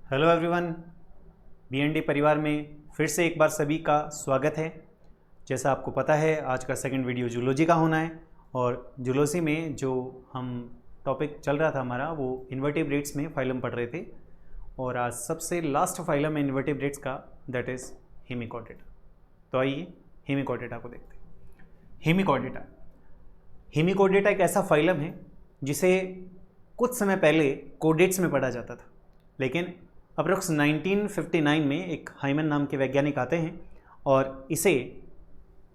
Hello everyone, BND परिवार में फिर से एक बार सभी का स्वागत है। जैसा आपको पता है, आज का सेकंड वीडियो जूलॉजी का होना है और जूलॉजी में जो हम टॉपिक चल रहा था हमारा वो इन्वर्टेब्रेट्स में फाइलम पढ़ रहे थे और आज सबसे लास्ट फाइलम है इन्वर्टेब्रेट्स का, दैट इज़ हेमिकॉर्डेटा। तो आइए हेमिकॉर्डेटा को देखते हैं। हेमिकॉर्डेटा एक ऐसा फाइलम है जिसे कुछ समय पहले कोडेट्स में पढ़ा जाता था, लेकिन अप्रोक्स 1959 में एक हाइमन नाम के वैज्ञानिक आते हैं और इसे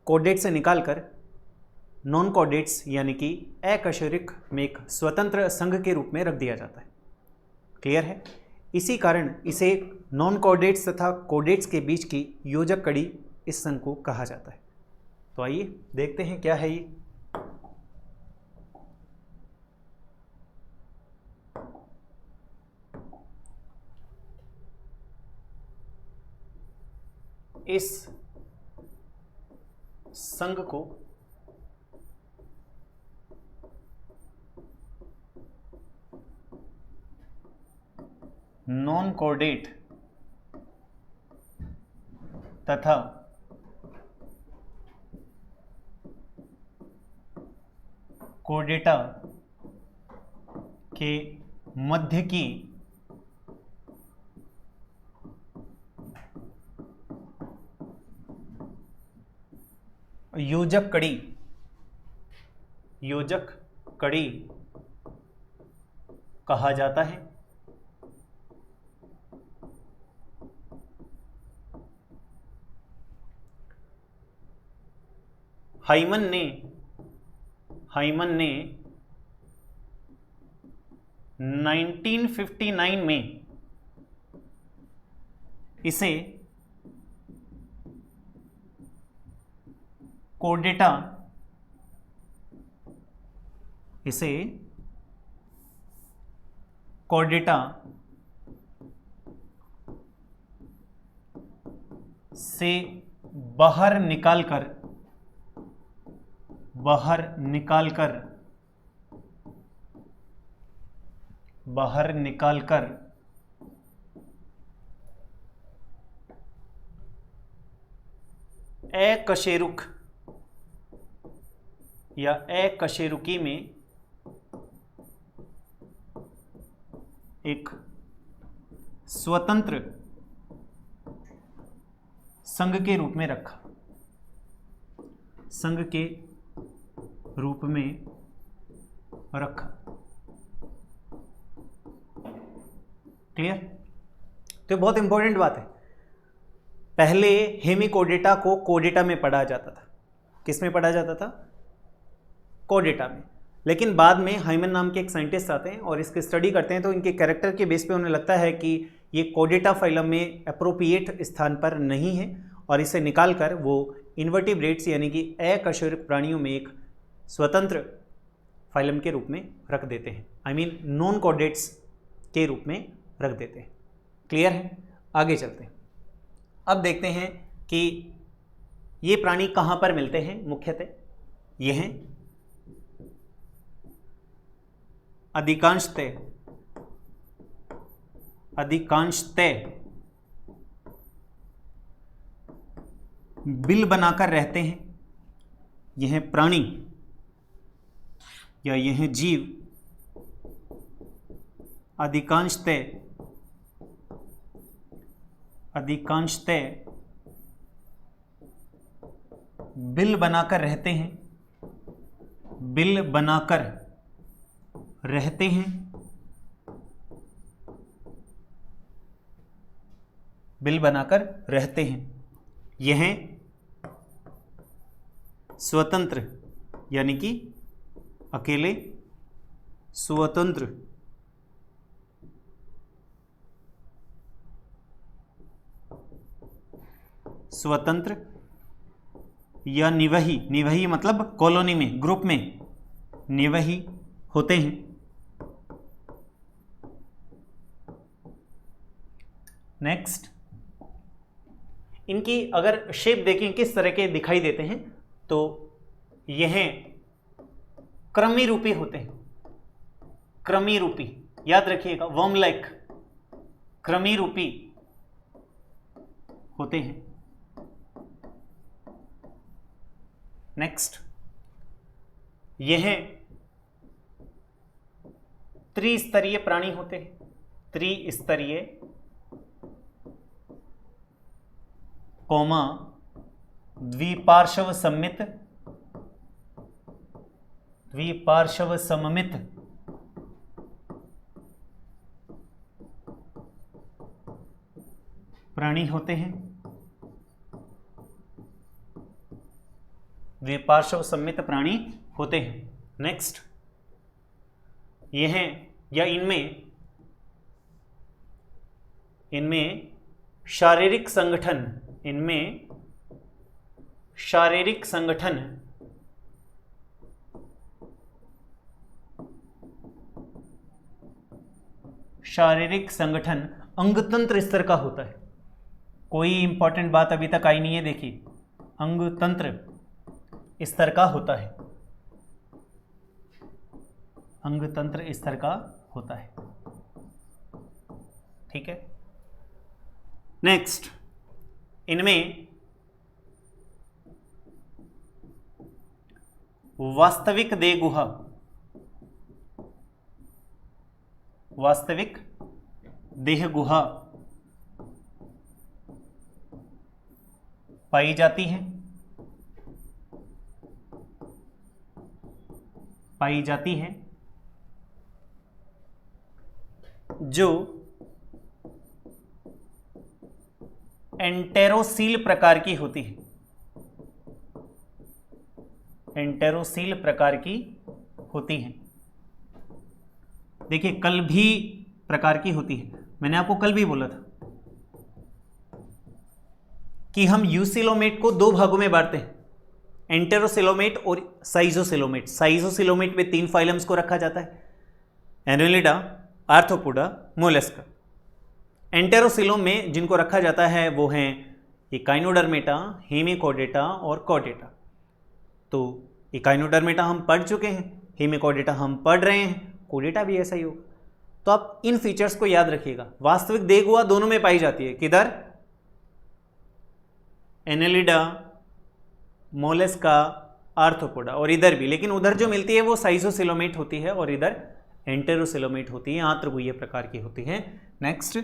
कोडेट से निकालकर नॉन कोडेट्स यानी कि अकशेरुक में एक स्वतंत्र संघ के रूप में रख दिया जाता है। क्लियर है? इसी कारण इसे नॉन कोडेट्स तथा कोडेट्स के बीच की योजक कड़ी इस संघ को कहा जाता है। तो आइए देखते हैं क्या है ये। इस संघ को नॉन कोडेट तथा कोडेटा के मध्य की योजक कड़ी कहा जाता है। हाइमन ने 1959 में इसे कोडेटा से बाहर निकालकर अकशेरुक या अकशेरुकी में एक स्वतंत्र संघ के रूप में रखा। क्लियर? तो बहुत इंपॉर्टेंट बात है। पहले हेमिकोडेटा को कोडेटा में पढ़ा जाता था। किस में पढ़ा जाता था? कोडेटा में। लेकिन बाद में हाइमन नाम के एक साइंटिस्ट आते हैं और इसकी स्टडी करते हैं, तो इनके कैरेक्टर के बेस पे उन्हें लगता है कि ये कोडेटा फाइलम में अप्रोप्रिएट स्थान पर नहीं है और इसे निकालकर वो इन्वर्टिब्रेट्स यानी कि अकशेरुक प्राणियों में एक स्वतंत्र फाइलम के रूप में रख देते हैं। आई मीन नॉन कोडेट्स के रूप में रख देते हैं। क्लियर है? आगे चलते हैं। अब देखते हैं कि ये प्राणी कहाँ पर मिलते हैं। मुख्यतः ये हैं अधिकांशतः बिल बनाकर रहते हैं। यह प्राणी या यह जीव अधिकांशतः बिल बनाकर रहते हैं। यह स्वतंत्र यानी कि अकेले स्वतंत्र या निवही मतलब कॉलोनी में, ग्रुप में निवही होते हैं। नेक्स्ट, इनकी अगर शेप देखें किस तरह के दिखाई देते हैं, तो यह क्रमी रूपी होते हैं। क्रमी रूपी, याद रखिएगा, वर्म लाइक कृमि रूपी होते हैं। नेक्स्ट, यह त्रिस्तरीय प्राणी होते हैं। त्रिस्तरीय कौमा द्विपार्श्व सममित प्राणी होते हैं। द्विपार्श्व सममित प्राणी होते हैं। नेक्स्ट, यह या इनमें शारीरिक संगठन अंगतंत्र स्तर का होता है। कोई इंपॉर्टेंट बात अभी तक आई नहीं है, देखिए, अंगतंत्र स्तर का होता है। अंगतंत्र स्तर का होता है। ठीक है। नेक्स्ट, इनमें वास्तविक देह गुहा पाई जाती है जो एंटेरोसील प्रकार की होती है। एंटेरोसील प्रकार की होती हैं। देखिए, कल भी प्रकार की होती है। मैंने आपको कल भी बोला था कि हम यूसिलोमेट को दो भागों में बांटते हैं, एंटेरोसिलोमेट और साइजोसिलोमेट। साइजोसिलोमेट में 3 फाइलम्स को रखा जाता है, एनेलिडा, आर्थ्रोपोडा, मोलस्का। एंटेरोसिलोम में जिनको रखा जाता है वो हैं इकाइनोडर्मेटा, हेमिकोडेटा और कॉडेटा। तो इकाइनोडर्मेटा हम पढ़ चुके हैं, हेमिकोडेटा हम पढ़ रहे हैं, कोडेटा भी ऐसा ही होगा। तो आप इन फीचर्स को याद रखिएगा। वास्तविक देह गुहा दोनों में पाई जाती है, किधर? एनेलिडा, मोलस्का, आर्थ्रोपोडा, और इधर भी। लेकिन उधर जो मिलती है वो साइजोसिलोमेट होती है और इधर एंटेरोसिलोमेट होती है, आंत्रगुह्य प्रकार की होती है। नेक्स्ट,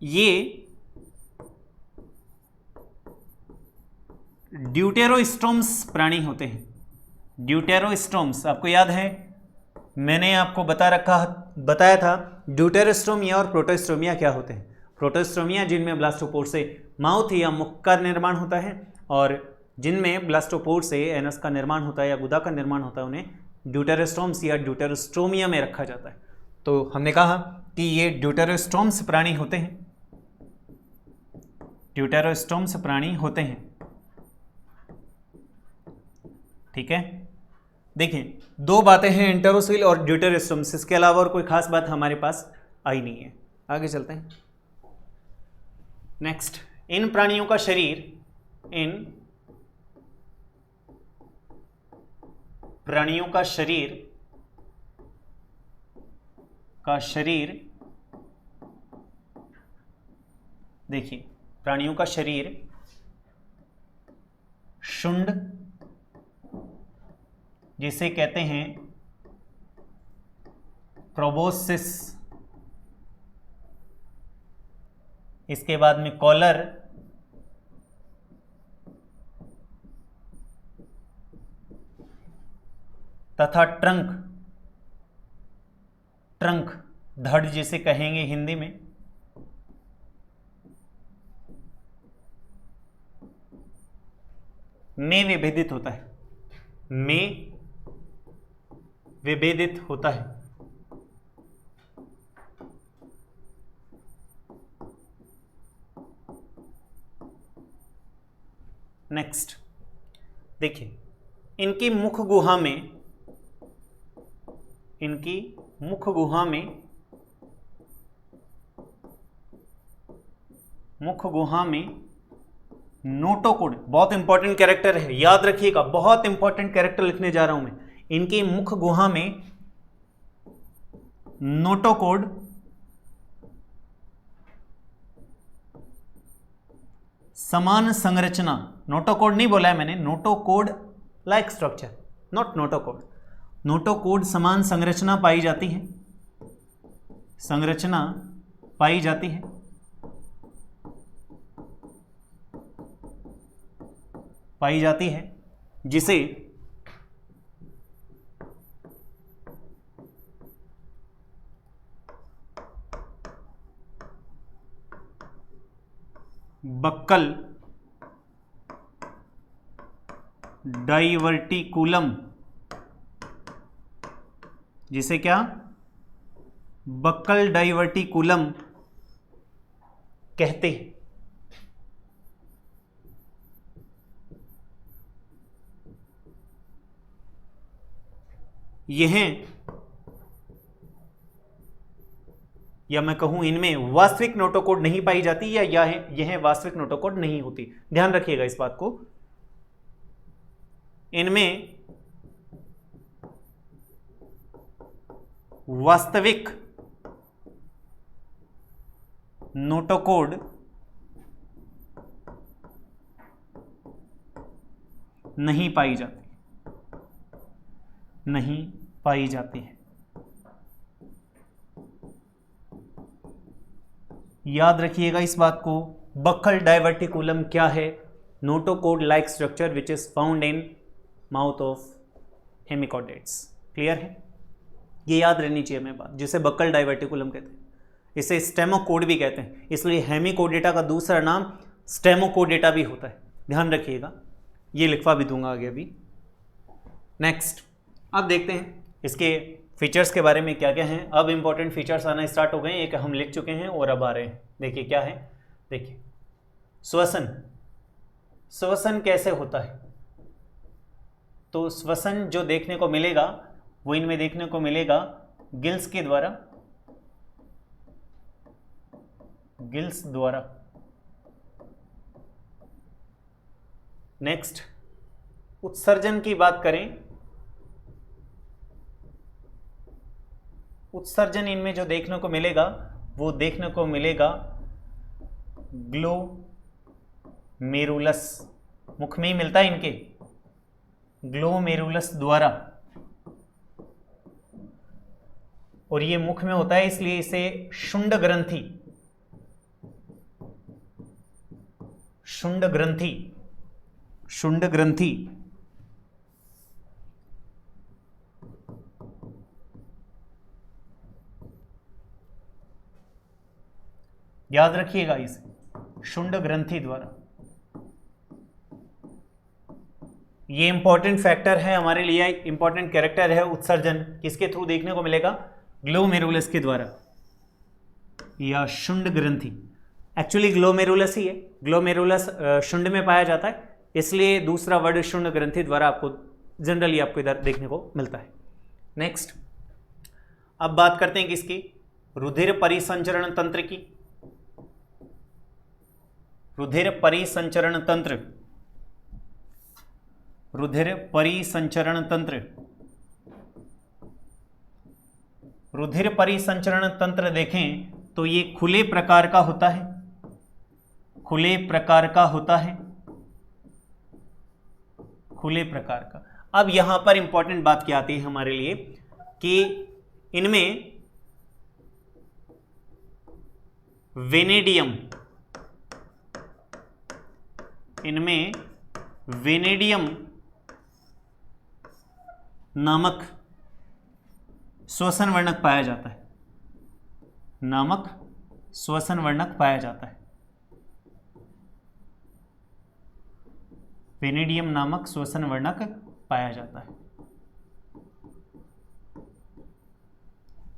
ये ड्यूटेरोस्टोम्स प्राणी होते हैं। ड्यूटेरोस्टोम्स आपको याद है, मैंने आपको बताया था ड्यूटेरोस्टोमिया और प्रोटोस्टोमिया क्या होते हैं। प्रोटोस्टोमिया जिनमें ब्लास्टोपोर से माउथ या मुख का निर्माण होता है, और जिनमें ब्लास्टोपोर से एनस का निर्माण होता है या गुदा का निर्माण होता है, उन्हें ड्यूटेरोस्टोम्स या ड्यूटेरोस्टोमिया में रखा जाता है। तो हमने कहा कि ये ड्यूटेरोस्टोम्स प्राणी होते हैं। ड्यूटेरोस्टोम्स प्राणी होते हैं। ठीक है। देखिए, 2 बातें हैं, एंटेरोसील और ड्यूटेरोस्टोम्स। इसके अलावा और कोई खास बात हमारे पास आई नहीं है। आगे चलते हैं। नेक्स्ट, इन प्राणियों का शरीर देखिए, प्राणियों का शरीर शुंड, जिसे कहते हैं प्रोबोसिस, इसके बाद में कॉलर, तथा ट्रंक, धड़ जिसे कहेंगे हिंदी में विभेदित होता है। नेक्स्ट, देखिए, इनकी मुख गुहा में नोटोकोड बहुत इंपॉर्टेंट कैरेक्टर है, याद रखिएगा, बहुत इंपॉर्टेंट कैरेक्टर लिखने जा रहा हूं मैं। इनकी मुख गुहा में नोटोकोड समान संरचना, नोटोकोड नहीं बोला है मैंने, notochord like structure, not notochord. Notochord समान संरचना पाई जाती है, संरचना पाई जाती है, पाई जाती है जिसे बक्कल डाइवर्टिकुलम, जिसे क्या, बक्कल डाइवर्टिकुलम कहते हैं। यह, या मैं कहूं इनमें वास्तविक नोटोकोड नहीं पाई जाती, या यह वास्तविक नोटोकोड नहीं होती। ध्यान रखिएगा इस बात को। इनमें वास्तविक नोटोकोड नहीं पाई जाती, नहीं पाई जाती है। याद रखिएगा इस बात को। बक्कल डाइवर्टिकुलम क्या है? Notochord like structure which is found in mouth of hemichordates. Clear है? ये याद रहनी चाहिए हमें बात, जिसे बक्कल डाइवर्टिकुलम कहते हैं। इसे स्टेमोकोड भी कहते हैं, इसलिए हेमिकोडेटा का दूसरा नाम स्टेमोकोडेटा भी होता है। ध्यान रखिएगा, ये लिखवा भी दूंगा आगे अभी। नेक्स्ट, अब देखते हैं इसके फीचर्स के बारे में क्या क्या हैं। अब इंपॉर्टेंट फीचर्स आना स्टार्ट हो गए, एक हम लिख चुके हैं और अब आ रहे हैं। देखिए क्या है, देखिए श्वसन। श्वसन कैसे होता है? तो श्वसन जो देखने को मिलेगा वो इनमें देखने को मिलेगा गिल्स के द्वारा, गिल्स द्वारा। नेक्स्ट, उत्सर्जन की बात करें, उत्सर्जन इनमें जो देखने को मिलेगा वो देखने को मिलेगा ग्लोमेरुलस, मुख में ही मिलता है इनके, ग्लोमेरुलस द्वारा। और ये मुख में होता है इसलिए इसे शुंड ग्रंथि, शुंड ग्रंथि, शुंड ग्रंथि याद रखिएगा इसे, शुंड ग्रंथि द्वारा। ये इंपॉर्टेंट फैक्टर है हमारे लिए, इंपॉर्टेंट कैरेक्टर है उत्सर्जन। किसके थ्रू देखने को मिलेगा? ग्लोमेरुलस के द्वारा या शुंड ग्रंथि। एक्चुअली ग्लोमेरुलस ही है, ग्लोमेरुलस शुंड में पाया जाता है, इसलिए दूसरा वर्ड शुंड ग्रंथि द्वारा आपको जनरली आपको इधर देखने को मिलता है। नेक्स्ट, अब बात करते हैं किसकी? रुधिर परिसंचरण तंत्र की। रुधिर परिसंचरण तंत्र, रुधिर परिसंचरण तंत्र, रुधिर परिसंचरण तंत्र देखें तो ये खुले प्रकार का होता है, खुले प्रकार का होता है, खुले प्रकार का। अब यहां पर इंपॉर्टेंट बात क्या आती है हमारे लिए कि इनमें वेनेडियम, इनमें वेनेडियम नामक श्वसन वर्णक पाया जाता है, नामक श्वसन वर्णक पाया जाता है। वेनेडियम नामक श्वसन वर्णक पाया जाता है।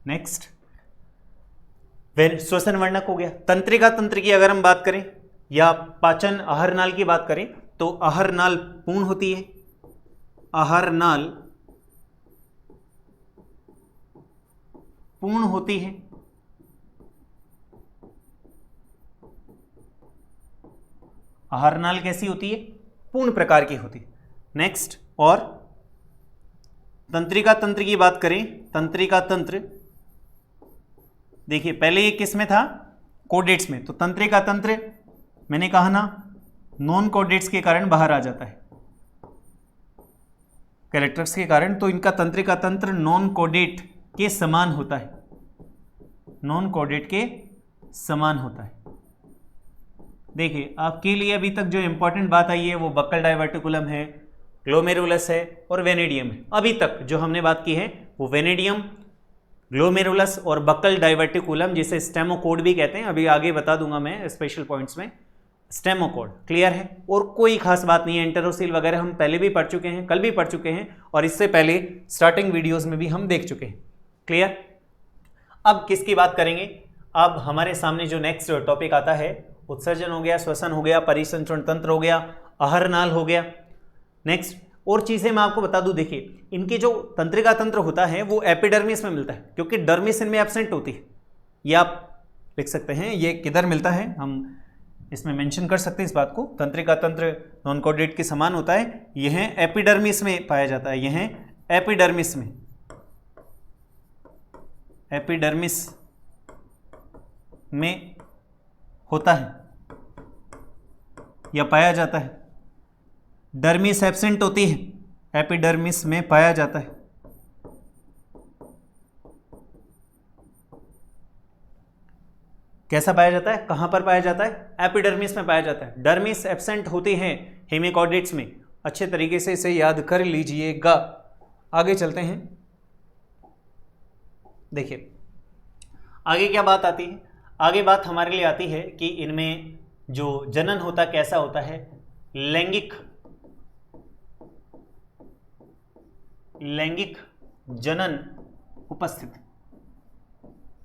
नेक्स्ट, श्वसन वर्णक हो गया। तंत्रिका तंत्र की अगर हम बात करें या पाचन आहार नाल की बात करें तो आहार नाल पूर्ण होती है, आहार नाल पूर्ण होती है। आहार नाल कैसी होती है? पूर्ण प्रकार की होती है। नेक्स्ट, और तंत्रिका तंत्र की बात करें, तंत्रिका तंत्र देखिए पहले ये किस में था? कोडेट्स में। तो तंत्रिका तंत्र मैंने कहा ना नॉन कोऑर्डिनेट्स के कारण बाहर आ जाता है, कैरेक्टर्स के कारण, तो इनका तंत्रिका तंत्र नॉन कोऑर्डिनेट के समान होता है, नॉन कोऑर्डिनेट के समान होता है। देखिए आपके लिए अभी तक जो इंपॉर्टेंट बात आई है वो बक्कल डाइवर्टिकुलम है, ग्लोमेरुलस है और वेनेडियम है। अभी तक जो हमने बात की है वो वेनेडियम, ग्लोमेरुलस और बक्कल डाइवर्टिकुलम, जिसे स्टेमोकोड भी कहते हैं, अभी आगे बता दूंगा मैं स्पेशल पॉइंट्स में। स्टेमोकोड क्लियर है, और कोई खास बात नहीं है। एंटेरोसील वगैरह हम पहले भी पढ़ चुके हैं, कल भी पढ़ चुके हैं, और इससे पहले स्टार्टिंग वीडियोस में भी हम देख चुके हैं। क्लियर। अब किसकी बात करेंगे? अब हमारे सामने जो नेक्स्ट टॉपिक आता है, उत्सर्जन हो गया, श्वसन हो गया, परिसंचरण तंत्र हो गया, आहारनाल हो गया। नेक्स्ट और चीजें मैं आपको बता दूं, देखिए इनके जो तंत्रिका तंत्र होता है वो एपिडर्मिस में मिलता है, क्योंकि डर्मिस इनमें एब्सेंट होती है। ये आप लिख सकते हैं, ये किधर मिलता है, हम इसमें मेंशन कर सकते हैं इस बात को। तंत्रिका तंत्र नॉन कोऑर्डिनेट के समान होता है, यह एपिडर्मिस में पाया जाता है, यह एपिडर्मिस में, एपिडर्मिस में होता है या पाया जाता है। डर्मिस एब्सेंट होती है, एपिडर्मिस में पाया जाता है। कैसा पाया जाता है, कहां पर पाया जाता है? एपिडर्मिस में पाया जाता है। डर्मिस एब्सेंट होती है हेमिकोऑर्डिनेट्स में। अच्छे तरीके से इसे याद कर लीजिएगा। आगे चलते हैं। देखिए आगे क्या बात आती है, आगे बात हमारे लिए आती है कि इनमें जो जनन होता कैसा होता है, लैंगिक जनन उपस्थित।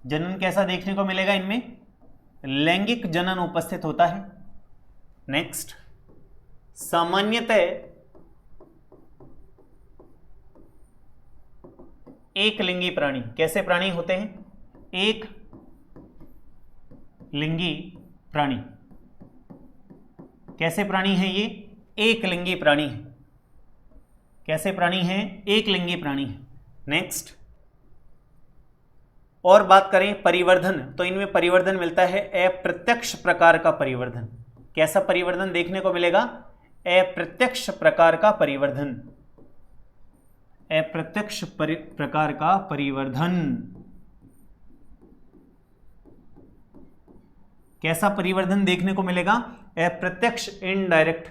जनन कैसा देखने को मिलेगा इनमें? लैंगिक जनन उपस्थित होता है। नेक्स्ट, सामान्यतः एक लिंगी प्राणी। कैसे प्राणी होते हैं? एक लिंगी प्राणी। कैसे प्राणी है ये? एक लिंगी प्राणी है। कैसे प्राणी है? एक लिंगी प्राणी है। नेक्स्ट, और बात करें परिवर्धन, तो इनमें परिवर्धन मिलता है अप्रत्यक्ष प्रकार का परिवर्धन। कैसा परिवर्धन देखने को मिलेगा? अप्रत्यक्ष प्रकार का परिवर्धन। अप्रत्यक्ष प्रकार का परिवर्धन। कैसा परिवर्धन देखने को मिलेगा? अप्रत्यक्ष इनडायरेक्ट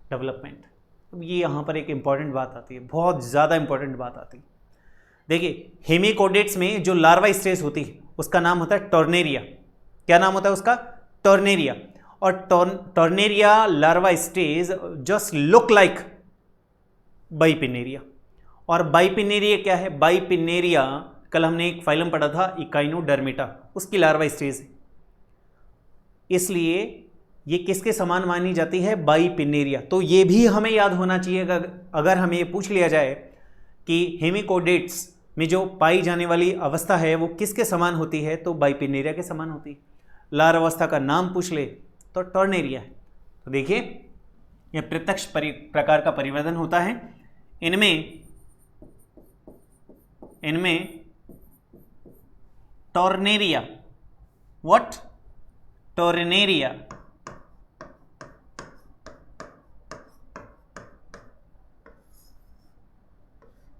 डेवलपमेंट। अब ये यहां पर एक इंपॉर्टेंट बात आती है, बहुत ज्यादा इंपॉर्टेंट बात आती है। देखिए हेमिकोऑर्डिनेट्स में जो लार्वा स्टेज होती है उसका नाम होता है टॉर्नेरिया। क्या नाम होता है उसका? टॉर्नेरिया। और tornaria larva stage just look like bipinnaria. और बाइपिनेरिया क्या है? बाइपिनेरिया कल हमने एक फाइलम पढ़ा था इकाइनोडर्मिटा, उसकी लार्वा स्टेज है। इसलिए ये किसके समान मानी जाती है? बाइपिनेरिया। तो ये भी हमें याद होना चाहिए अगर हमें ये पूछ लिया जाए कि हेमिकोऑर्डिनेट्स में जो पाई जाने वाली अवस्था है वो किसके समान होती है, तो बाइपिनेरिया के समान होती है। लार्वा अवस्था का नाम पूछ ले तो टॉर्नेरिया है। तो देखिए यह प्रत्यक्ष प्रकार का परिवर्तन होता है। इनमें टॉर्नेरिया, व्हाट? टॉर्नेरिया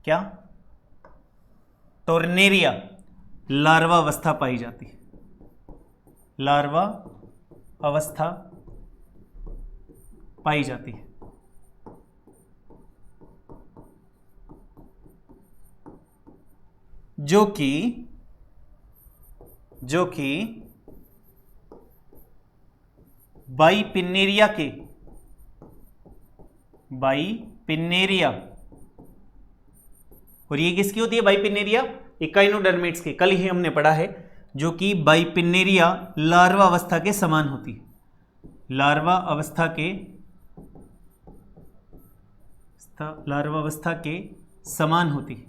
क्या? टॉर्नेरिया लार्वा अवस्था पाई जाती है। लार्वा अवस्था पाई जाती है, जो कि बाइपिनेरिया और ये किसकी होती है? बाइपिनेरिया इकाइनोडर्मेट्स की। कल ही हमने पढ़ा है, जो कि बाइपिनेरिया लार्वा अवस्था के समान होती है। लार्वा अवस्था के समान होती है।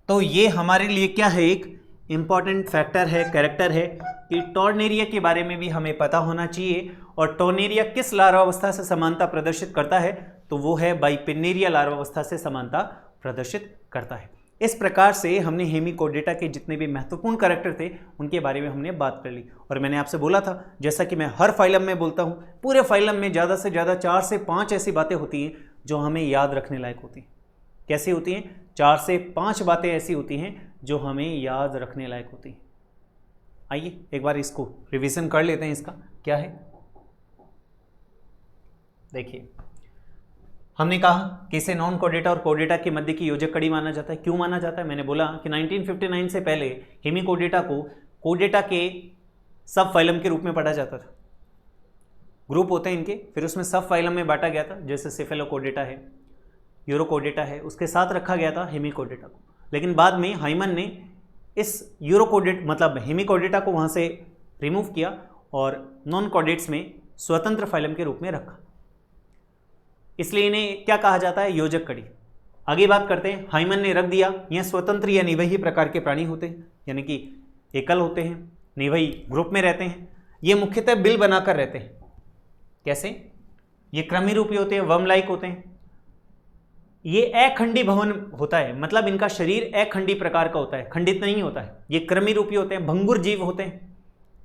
तो ये हमारे लिए क्या है? एक इंपॉर्टेंट फैक्टर है, कैरेक्टर है कि टॉर्नेरिया के बारे में भी हमें पता होना चाहिए। और टॉर्नेरिया किस लार्वा अवस्था से समानता प्रदर्शित करता है? तो वो है बाइपिनेरिया लार्वा अवस्था से समानता प्रदर्शित करता है। इस प्रकार से हमने हेमिकोडेटा के जितने भी महत्वपूर्ण कैरेक्टर थे उनके बारे में हमने बात कर ली। और मैंने आपसे बोला था, जैसा कि मैं हर फाइलम में बोलता हूँ, पूरे फाइलम में ज़्यादा से ज़्यादा 4 से 5 ऐसी बातें होती हैं जो हमें याद रखने लायक होती हैं। कैसी होती हैं? 4 से 5 बातें ऐसी होती हैं जो हमें याद रखने लायक होती हैं। आइए एक बार इसको रिवीजन कर लेते हैं। इसका क्या है, देखिए, हमने कहा कि इसे नॉन कोडेटा और कोडेटा के मध्य की योजक कड़ी माना जाता है। क्यों माना जाता है? मैंने बोला कि 1959 से पहले हेमिकोडेटा को कोडेटा के सब फाइलम के रूप में पढ़ा जाता था। ग्रुप होते हैं इनके, फिर उसमें सब फाइलम में बांटा गया था, जैसे सेफेलोकोडेटा है, यूरोकोडेटा है, उसके साथ रखा गया था हेमिकोडेटा को। लेकिन बाद में हाइमन ने इस यूरोकोडेट मतलब हेमिकोडेटा को वहाँ से रिमूव किया और नॉन कोडेट्स में स्वतंत्र फाइलम के रूप में रखा, इसलिए इन्हें क्या कहा जाता है? योजक कड़ी। आगे बात करते हैं, हाइमन ने रख दिया यह स्वतंत्र या निवयी प्रकार के प्राणी होते हैं, यानी कि एकल होते हैं, निवयी ग्रुप में रहते हैं। ये मुख्यतः बिल बनाकर रहते हैं। कैसे? ये क्रमी रूपी होते हैं, वर्म लाइक होते हैं। ये अखंडी भवन होता है, मतलब इनका शरीर अखंडी प्रकार का होता है, खंडित नहीं होता है। ये क्रमी रूपी होते हैं, भंगुर जीव होते हैं।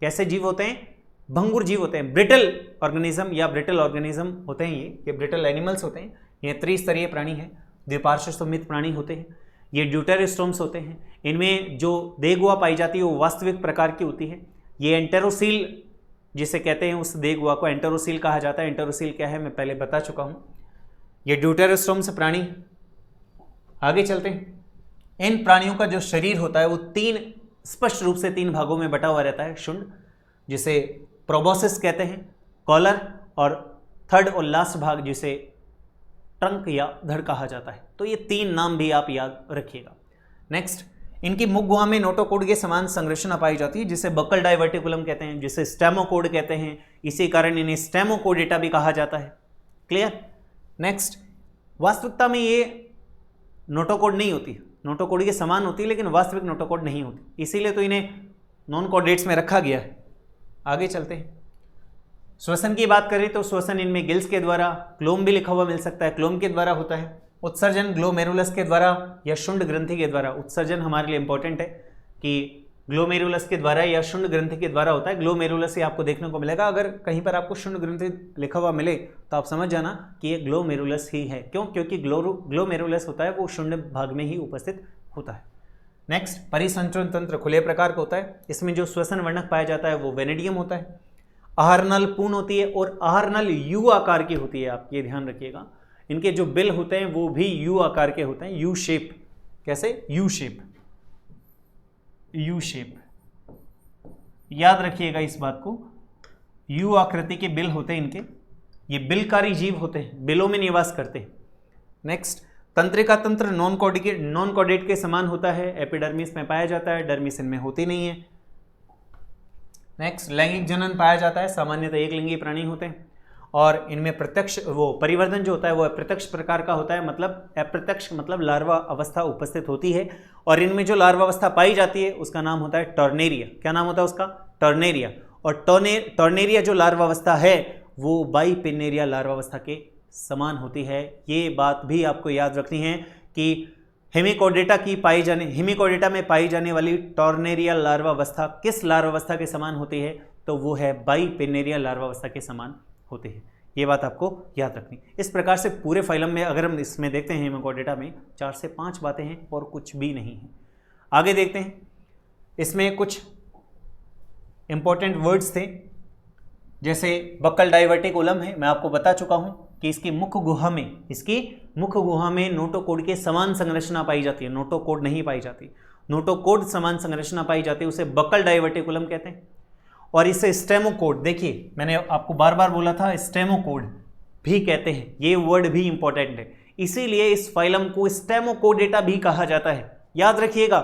कैसे जीव होते हैं? भंगुर जीव होते हैं, ब्रिटल ऑर्गेनिज्म या ब्रिटल ऑर्गेनिज्म होते हैं। ये ब्रिटल एनिमल्स होते हैं। ये त्रिस्तरीय प्राणी है, द्विपार्श्व संमित प्राणी होते हैं। ये ड्यूटेरोस्टोम्स होते हैं। इनमें जो देह गुहा पाई जाती है वो वास्तविक प्रकार की होती है। ये एंटेरोसील जिसे कहते हैं, उस देह गुहा को एंटेरोसील कहा जाता है। एंटेरोसील क्या है मैं पहले बता चुका हूँ। ये ड्यूटेरोस्टोम्स प्राणी। आगे चलते हैं। इन प्राणियों का जो शरीर होता है वो स्पष्ट रूप से 3 भागों में बटा हुआ रहता है। शुंड, जिसे प्रोबोसिस कहते हैं, कॉलर, और थर्ड और लास्ट भाग जिसे ट्रंक या धड़ कहा जाता है। तो ये 3 नाम भी आप याद रखिएगा। नेक्स्ट, इनकी मुख गुहा में नोटोकोड के समान संरचना पाई जाती है, जिसे बक्कल डाइवर्टिकुलम कहते हैं, जिसे स्टेमोकोड कहते हैं। इसी कारण इन्हें स्टेमोकोडेटा भी कहा जाता है। क्लियर? नेक्स्ट, वास्तविकता में ये नोटोकोड नहीं होती, नोटोकोड के समान होती है लेकिन वास्तविक नोटोकोड नहीं होती, इसीलिए तो इन्हें नॉन कोडेट्स में रखा गया है। आगे चलते हैं। श्वसन की बात करें तो श्वसन इनमें गिल्स के द्वारा, क्लोम भी लिखा हुआ मिल सकता है, क्लोम के द्वारा होता है। उत्सर्जन ग्लोमेरुलस के द्वारा या शुंड ग्रंथि के द्वारा। उत्सर्जन हमारे लिए इंपॉर्टेंट है कि ग्लोमेरुलस के द्वारा या शुंड ग्रंथि के द्वारा होता है। ग्लोमेरुलस से आपको देखने को मिलेगा। अगर कहीं पर आपको शुंड ग्रंथि लिखा हुआ मिले तो आप समझ जाना कि ये ग्लोमेरुलस ही है। क्यों? क्योंकि ग्लोमेरुलस होता है वो शुंड भाग में ही उपस्थित होता है। नेक्स्ट, परिसंचरण तंत्र खुले प्रकार का होता है। इसमें जो श्वसन वर्णक पाया जाता है वो वेनेडियम होता है। आहार नल पूर्ण होती है और आहार नल यू आकार की होती है। आप ये ध्यान रखिएगा, इनके जो बिल होते हैं वो भी यू आकार के होते हैं, यू शेप। कैसे? U shape, U shape. याद रखिएगा इस बात को, यू आकृति के बिल होते हैं इनके। ये बिलकारी जीव होते हैं, बिलों में निवास करते हैं। नेक्स्ट, तंत्रिका तंत्र नॉन कोडेट के समान होता है। एपिडर्मिस में पाया जाता है, डर्मिस इनमें होती नहीं है। नेक्स्ट, लैंगिक जनन पाया जाता है। सामान्यतः एक लिंगी प्राणी होते हैं और इनमें प्रत्यक्ष परिवर्तन जो होता है वो अप्रत्यक्ष प्रकार का होता है, मतलब अप्रत्यक्ष मतलब लार्वा अवस्था उपस्थित होती है। और इनमें जो लार्वा अवस्था पाई जाती है उसका नाम होता है टर्नेरिया। क्या नाम होता है उसका? टर्नेरिया। और टर्नेरिया जो लार्वा अवस्था है वो बाइपिनेरिया लार्वा अवस्था के समान होती है। ये बात भी आपको याद रखनी है कि हेमिकोडेटा में पाई जाने वाली टॉर्नेरिया लार्वा अवस्था किस लार्वा अवस्था के समान होती है? तो वो है बाइपिनेरिया लार्वा अवस्था के समान होती है। ये बात आपको याद रखनी। इस प्रकार से पूरे फाइलम में अगर हम इसमें देखते हैं हेमिकोडेटा में 4 से 5 बातें हैं और कुछ भी नहीं है। आगे देखते हैं, इसमें कुछ इंपॉर्टेंट वर्ड्स थे, जैसे बक्कल डाइवर्टिकुलम है। मैं आपको बता चुका हूं कि इसकी मुख्य गुहा में नोटोकोड के समान संरचना पाई जाती है। नोटोकोड नहीं पाई जाती, नोटोकोड समान संरचना पाई जाती है, उसे बक्कल डाइवर्टिकुलम कहते हैं। और इसे स्टेमोकोड, देखिए मैंने आपको बार बार बोला था, स्टेमोकोड भी कहते हैं। ये वर्ड भी इंपॉर्टेंट है, इसीलिए इस फाइलम को स्टेमोकोडेटा भी कहा जाता है। याद रखिएगा,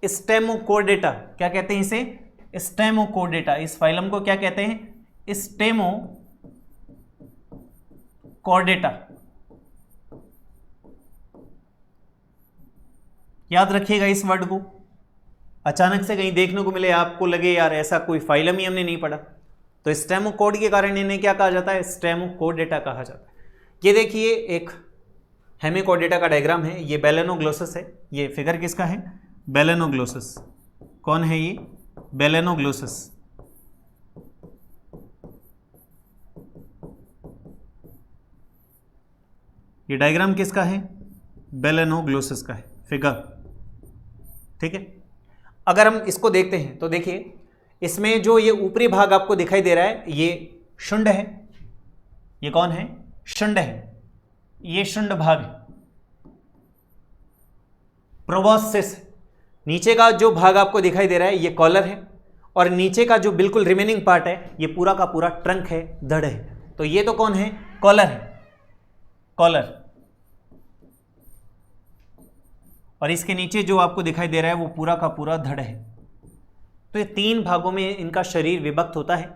स्टेमोकोडेटा। क्या कहते हैं इसे? स्टेमोकोडेटा। इस फाइलम को क्या कहते हैं? स्टेमोकोडेटा। याद रखिएगा इस वर्ड को। अचानक से कहीं देखने को मिले, आपको लगे यार ऐसा कोई फाइलम ही हमने नहीं पढ़ा, तो स्टेमोकोड के कारण इन्हें क्या कहा जाता है? स्टेमोकोडेटा कहा जाता है। ये देखिए एक हेमिकोडेटा का डायग्राम है, ये बेलेनोग्लोसस है। ये फिगर किसका है? बेलेनोग्लोसस। कौन है ये? बेलेनोग्लोसस। ये डायग्राम किसका है? बेलेनोग्लोसस का है फिगर। ठीक है, अगर हम इसको देखते हैं तो देखिए, इसमें जो ये ऊपरी भाग आपको दिखाई दे रहा है, ये शुंड है। ये कौन है? शुंड है। ये शुंड भाग है, प्रोबॉस्सिस। नीचे का जो भाग आपको दिखाई दे रहा है ये कॉलर है, और नीचे का जो बिल्कुल रिमेनिंग पार्ट है ये पूरा का पूरा ट्रंक है, धड़ है। तो ये तो कौन है? कॉलर है, कॉलर। और इसके नीचे जो आपको दिखाई दे रहा है वो पूरा का पूरा धड़ है। तो ये 3 भागों में इनका शरीर विभक्त होता है।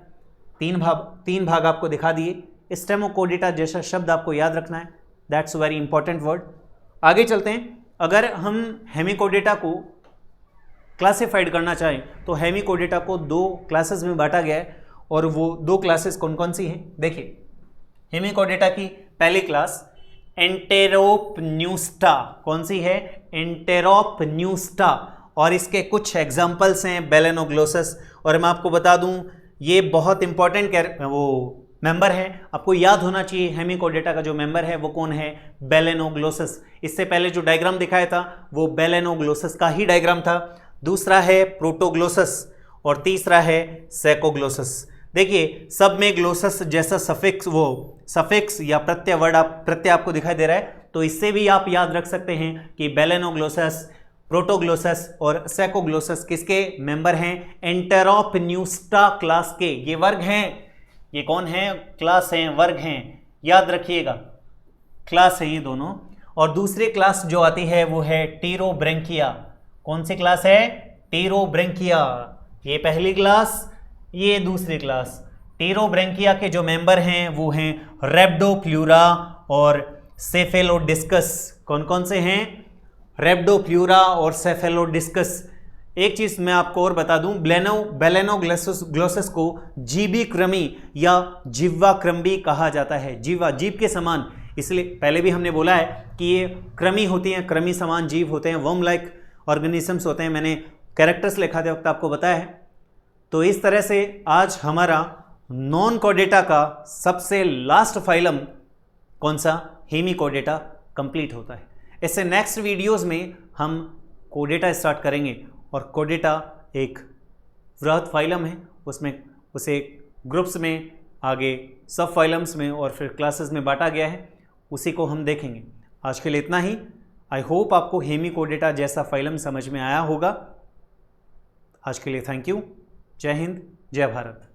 3 भाग आपको दिखा दिए। स्टेमोकोडेटा जैसा शब्द आपको याद रखना है, दैट्स वेरी इंपॉर्टेंट वर्ड। आगे चलते हैं। अगर हम हेमिकोडेटा को क्लासिफाइड करना चाहें तो हेमिकोडेटा को 2 क्लासेस में बांटा गया है, और वो 2 क्लासेस कौन कौन सी हैं? देखिए, हेमिकोडेटा की पहली क्लास एंटेरोपन्यूस्टा। कौन सी है? एंटेरोपन्यूस्टा। और इसके कुछ एग्जाम्पल्स हैं बेलेनोग्लोसस। और मैं आपको बता दूं, ये बहुत इंपॉर्टेंट वो मेंबर है, आपको याद होना चाहिए। हेमिकोडेटा का जो मेंबर है वो कौन है? बेलेनोग्लोसस। इससे पहले जो डायग्राम दिखाया था वो बेलेनोग्लोसस का ही डायग्राम था। दूसरा है प्रोटोग्लोसस और तीसरा है सेकोग्लोसस। देखिए, सब में ग्लोसस जैसा सफिक्स या प्रत्यय आपको दिखाई दे रहा है, तो इससे भी आप याद रख सकते हैं कि बेलेनोग्लोसस, प्रोटोग्लोसस और सेकोग्लोसस किसके मेंबर हैं? एंटेरोपन्यूस्टा क्लास के। ये वर्ग हैं। ये कौन है? क्लास हैं, वर्ग हैं, याद रखिएगा, क्लास है ये दोनों। और दूसरी क्लास जो आती है वो है टीरोब्रेंकिया। कौन सी क्लास है? टीरोब्रेंकिया। ये पहली क्लास, ये दूसरी क्लास। टीरोब्रेंकिया के जो मेंबर हैं वो हैं रेप्डोप्ल्यूरा और सेफेलोडिस्कस। कौन कौन से हैं? रेप्डोप्ल्यूरा और सेफेलोडिस्कस। एक चीज़ मैं आपको और बता दूं, बेलेनोग्लोसस को जीवी कृमि या जिह्वा कृमि भी कहा जाता है। जीवा, जीव के समान, इसलिए पहले भी हमने बोला है कि ये कृमि होती हैं, कृमि समान जीव होते हैं, वर्म लाइक ऑर्गेनिजम्स होते हैं। मैंने कैरेक्टर्स लिखाते वक्त आपको बताया है। तो इस तरह से आज हमारा नॉन कोडेटा का सबसे लास्ट फाइलम कौन सा? हेमिकोडेटा कंप्लीट होता है। इससे नेक्स्ट वीडियोस में हम कोडेटा स्टार्ट करेंगे, और कोडेटा एक वृहद फाइलम है, उसमें उसे ग्रुप्स में, आगे सब फाइलम्स में और फिर क्लासेस में बांटा गया है, उसी को हम देखेंगे। आज के लिए इतना ही। आई होप आपको हेमिकोडेटा जैसा फाइलम समझ में आया होगा। आज के लिए थैंक यू। जय हिंद, जय भारत।